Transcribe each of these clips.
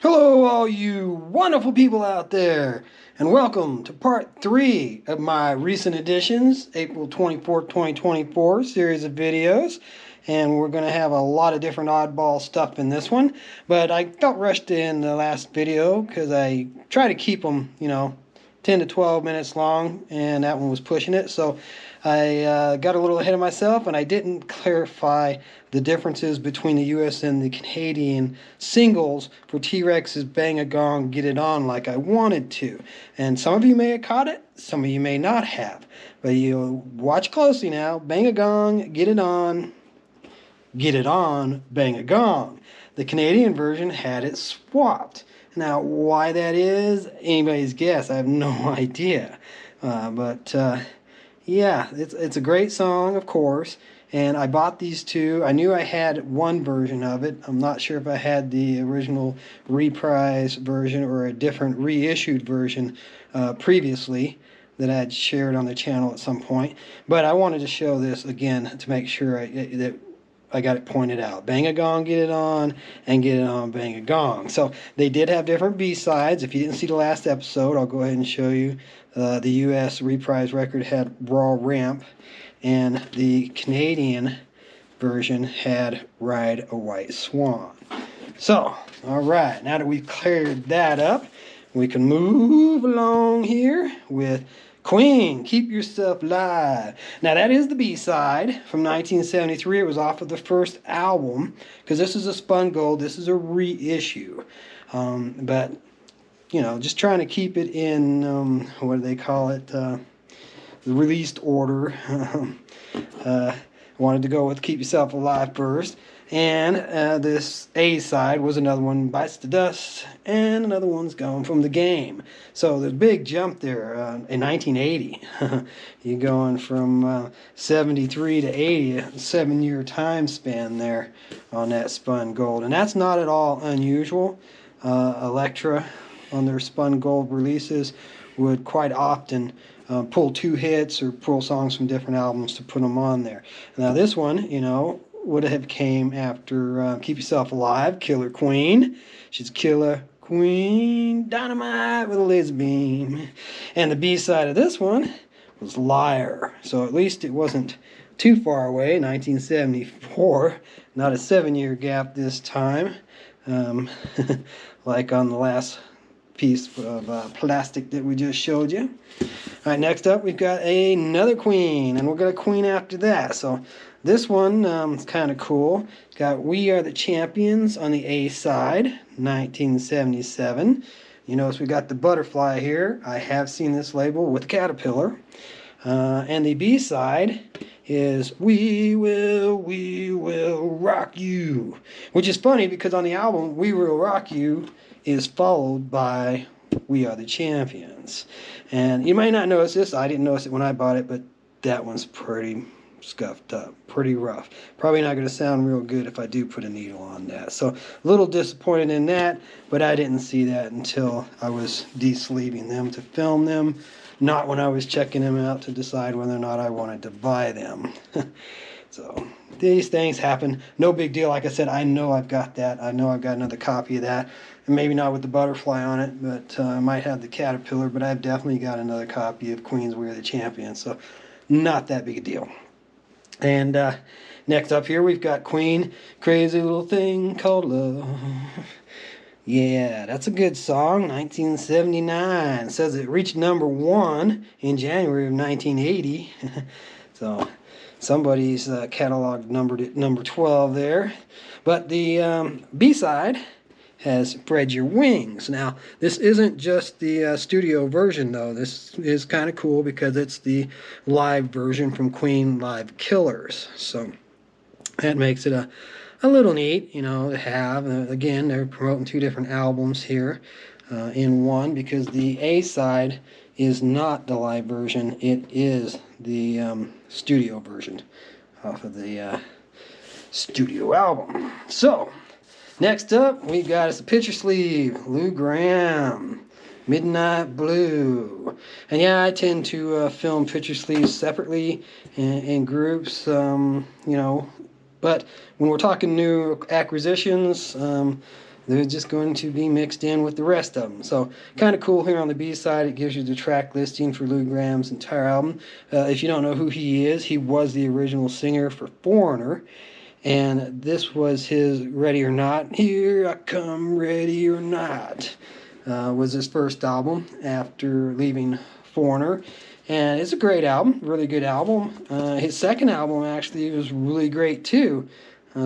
Hello, all you wonderful people out there, and welcome to part 3 of my recent editions, April 24th, 2024 series of videos. And we're going to have a lot of different oddball stuff in this one, but I felt rushed in the last video because I try to keep them, 10 to 12 minutes long, and that one was pushing it. So I got a little ahead of myself, and I didn't clarify the differences between the US and the Canadian singles for T-Rex's Bang a Gong, Get It On like I wanted to. And some of you may have caught it, some of you may not have. But you watch closely now. Bang a Gong, Get It On, Get It On, Bang a Gong. The Canadian version had it swapped. Now, why that is, anybody's guess. I have no idea. Yeah, it's a great song, of course. And I bought these two. I knew I had one version of it. I'm not sure if I had the original reprise version or a different reissued version previously that I had shared on the channel at some point. But I wanted to show this again to make sure that I got it pointed out. Bang a Gong, Get It On, and Get It On, Bang a Gong. So they did have different B-sides. If you didn't see the last episode, I'll go ahead and show you. The US reprise record had Raw Ramp, and the Canadian version had Ride a White Swan. So, alright, now that we've cleared that up, we can move along here with Queen, Keep Yourself Alive. Now that is the B-side from 1973. It was off of the first album, because this is a spun gold, this is a reissue. But, just trying to keep it in, what do they call it, the released order. Wanted to go with Keep Yourself Alive first. And this A side was another one, Bites the Dust, and another one's Going From the Game. So there's a big jump there in 1980. You're going from 73 to 80, a 7-year time span there on that spun gold. And that's not at all unusual. Elektra, on their spun gold releases, would quite often pull 2 hits or pull songs from different albums to put them on there. Now this one, would have came after Keep Yourself Alive, Killer Queen. She's Killer Queen, dynamite with a laser beam. And the B-side of this one was Liar. So at least it wasn't too far away, 1974. Not a 7-year gap this time, like on the last piece of plastic that we just showed you. All right, next up we've got another Queen, and we'll get a Queen after that. So this one is kind of cool. It's got We Are the Champions on the A side, 1977. You notice we got the butterfly here. I have seen this label with Caterpillar. And the B side is We Will Rock You, which is funny because on the album We Will Rock You is followed by We Are the Champions. And you might not notice this. I didn't notice it when I bought it, but that one's pretty scuffed up, pretty rough. Probably not going to sound real good if I do put a needle on that. So a little disappointed in that, but I didn't see that until I was de-sleeving them to film them, not when I was checking them out to decide whether or not I wanted to buy them. So these things happen. No big deal. Like I said, I know I've got that. I know I've got another copy of that. And maybe not with the butterfly on it, but I might have the Caterpillar, but I've definitely got another copy of Queen's We Are the Champions. So not that big a deal. And next up here we've got Queen, Crazy Little Thing Called Love. Yeah, that's a good song, 1979. It says it reached number 1 in January of 1980. So somebody's catalog numbered it number 12 there. But the B-side has Spread Your Wings. Now, this isn't just the studio version, though. This is kind of cool because it's the live version from Queen Live Killers. So that makes it a little neat, to have. Again, they're promoting 2 different albums here in one, because the A-side is not the live version. It is the studio version off of the studio album. So next up, we got us a picture sleeve, Lou Gramm, Midnight Blue. And yeah, I tend to film picture sleeves separately in groups, but when we're talking new acquisitions, They're just going to be mixed in with the rest of them. So kind of cool here on the B side. It gives you the track listing for Lou Graham's entire album. If you don't know who he is, he was the original singer for Foreigner. And this was his Ready or Not. Here I Come, Ready or Not. Was his first album after leaving Foreigner. And it's a great album, really good album. His second album actually was really great too.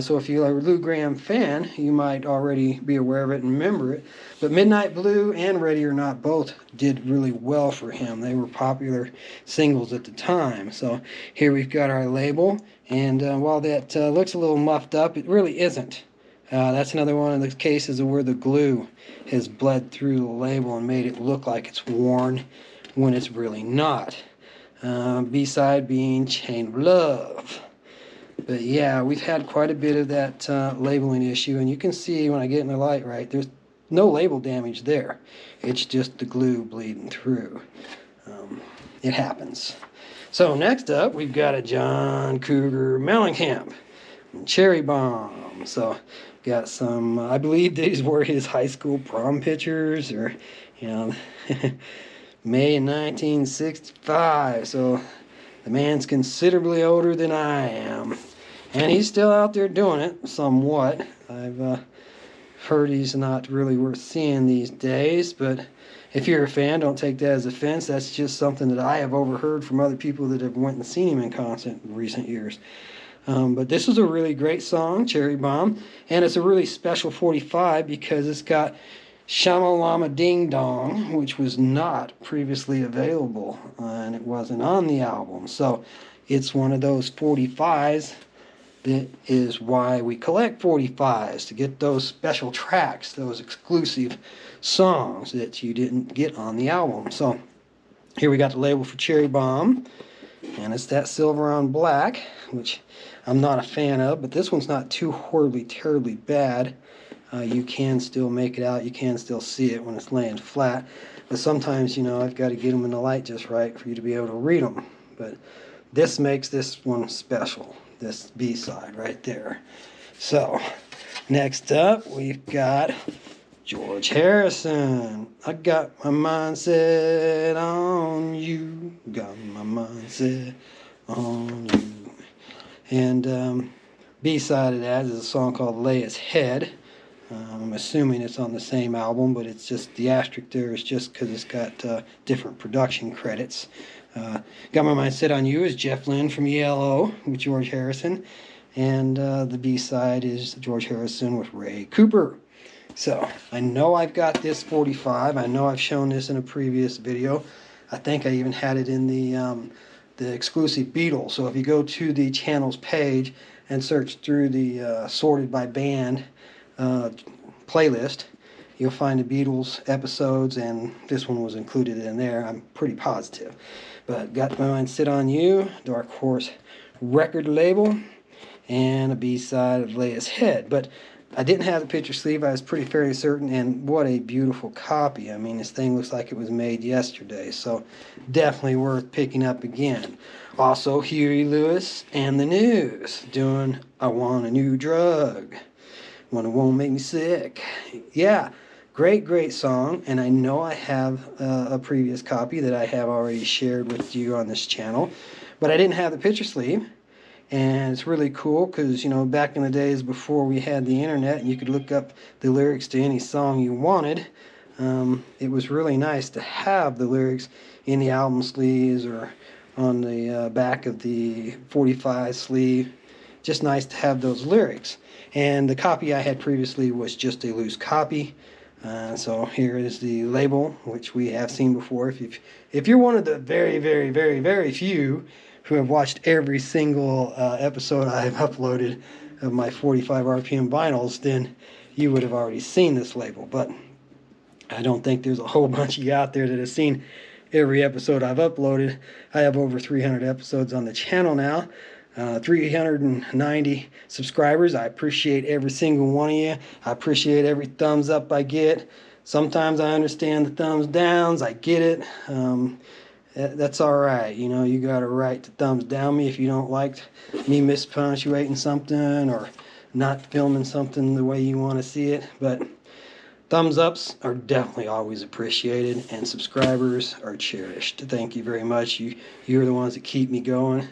So if you're a Lou Graham fan, you might already be aware of it and remember it. But Midnight Blue and Ready or Not both did really well for him. They were popular singles at the time. So here we've got our label. And while that looks a little muffed up, it really isn't. That's another one of the cases of where the glue has bled through the label and made it look like it's worn when it's really not. B-side being Chain of Love. But yeah, we've had quite a bit of that labeling issue, and you can see when I get in the light right, there's no label damage there. It's just the glue bleeding through. It happens. So next up, we've got a John Cougar Mellencamp, Cherry Bomb. So got some, I believe these were his high school prom pictures, or, you know, May 1965. So the man's considerably older than I am. And he's still out there doing it, somewhat. I've heard he's not really worth seeing these days, but if you're a fan, don't take that as offense. That's just something that I have overheard from other people that have went and seen him in concert in recent years. But this is a really great song, Cherry Bomb, and it's a really special 45 because it's got Shamalama Ding Dong, which was not previously available, and it wasn't on the album. So it's one of those 45s that is why we collect 45s, to get those special tracks, those exclusive songs that you didn't get on the album. So here we got the label for Cherry Bomb, and it's that silver on black, which I'm not a fan of, but this one's not too horribly, terribly bad. You can still make it out. You can still see it when it's laying flat. But sometimes, you know, I've got to get them in the light just right for you to be able to read them. But this makes this one special, this B-side right there. So, next up, we've got George Harrison. I got my mind set on you. Got my mind set on you. And B-side of that is a song called Lay His Head. I'm assuming it's on the same album, but it's just the asterisk there is just because it's got different production credits. Got My Mind Set on You is Jeff Lynne from ELO with George Harrison, and the B-side is George Harrison with Ray Cooper. So I know I've got this 45. I know I've shown this in a previous video. I think I even had it in the exclusive Beatles. So if you go to the channel's page and search through the sorted by band playlist, you'll find the Beatles episodes, and this one was included in there. I'm pretty positive. But Got My Mind Set on You, Dark Horse record label, and a B-side of Lay His Head. But I didn't have the picture sleeve. I was fairly certain, and what a beautiful copy. I mean, this thing looks like it was made yesterday, so definitely worth picking up again. Also, Huey Lewis and the News doing I Want a New Drug. One it won't make me sick. Yeah, great song, and I know I have a previous copy that I have already shared with you on this channel, but I didn't have the picture sleeve, and it's really cool because, you know, back in the days before we had the internet and you could look up the lyrics to any song you wanted, it was really nice to have the lyrics in the album sleeves or on the back of the 45 sleeve. Just nice to have those lyrics. And the copy I had previously was just a loose copy. So here is the label, which we have seen before. If you're one of the very few who have watched every single episode I have uploaded of my 45 RPM vinyls, then you would have already seen this label. But I don't think there's a whole bunch of you out there that have seen every episode I've uploaded. I have over 300 episodes on the channel now. 390 subscribers. I appreciate every single one of you. I appreciate every thumbs up I get. Sometimes I understand the thumbs downs. I get it. That's all right. You know, you got a right to thumbs down me if you don't like me mispunctuating something or not filming something the way you want to see it. But Thumbs ups are definitely always appreciated, and subscribers are cherished. Thank you very much. You're the ones that keep me going,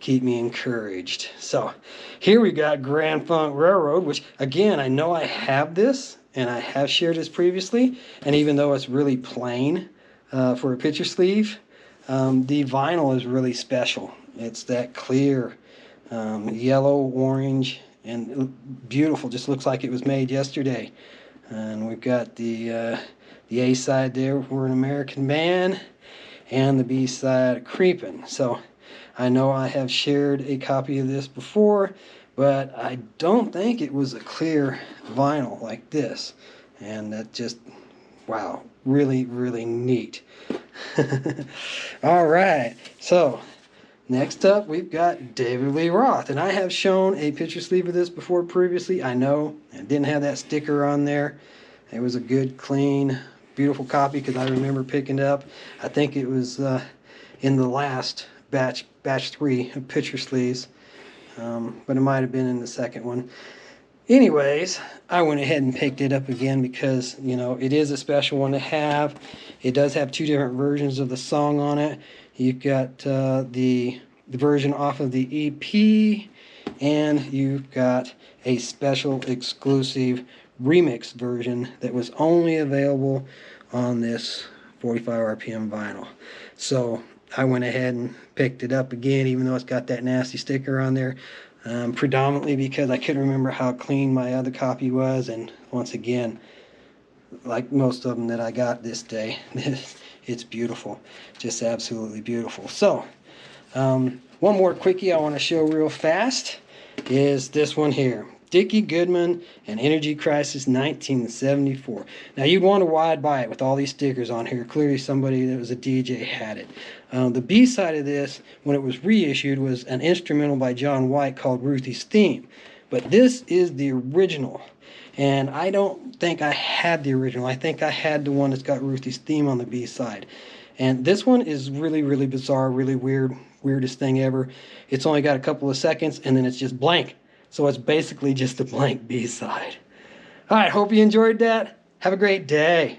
keep me encouraged. So here we got Grand Funk Railroad, which again, I know I have this and I have shared this previously, and even though it's really plain for a picture sleeve, the vinyl is really special. It's that clear yellow, orange, and beautiful. Just looks like it was made yesterday. And we've got the A side there, We're an American Man, and the B side, Creepin'. So I know I have shared a copy of this before, but I don't think it was a clear vinyl like this. And that just, wow, really, really neat. All right, so next up we've got David Lee Roth, and I have shown a picture sleeve of this before previously. I know it didn't have that sticker on there. It was a good, clean, beautiful copy because I remember picking it up. I think it was in the last batch 3 of picture sleeves, but it might have been in the second one. Anyways, I went ahead and picked it up again because, you know, it is a special one to have. It does have 2 different versions of the song on it. You've got the version off of the EP, and you've got a special exclusive remix version that was only available on this 45 RPM vinyl. So I went ahead and picked it up again, even though it's got that nasty sticker on there, predominantly because I couldn't remember how clean my other copy was, and once again, like most of them that I got this day, it's beautiful, just absolutely beautiful. So one more quickie I want to show real fast is this one here, Dickie Goodman and Energy Crisis 1974. Now you'd want to wide buy it with all these stickers on here. Clearly somebody that was a DJ had it. The B side of this, when it was reissued, was an instrumental by John White called Ruthie's Theme. But this is the original. And I don't think I had the original. I think I had the one that's got Ruthie's Theme on the B side. And this one is really, really bizarre, really weird, weirdest thing ever. It's only got a couple of seconds and then it's just blank. So it's basically just a blank B side. All right, hope you enjoyed that. Have a great day.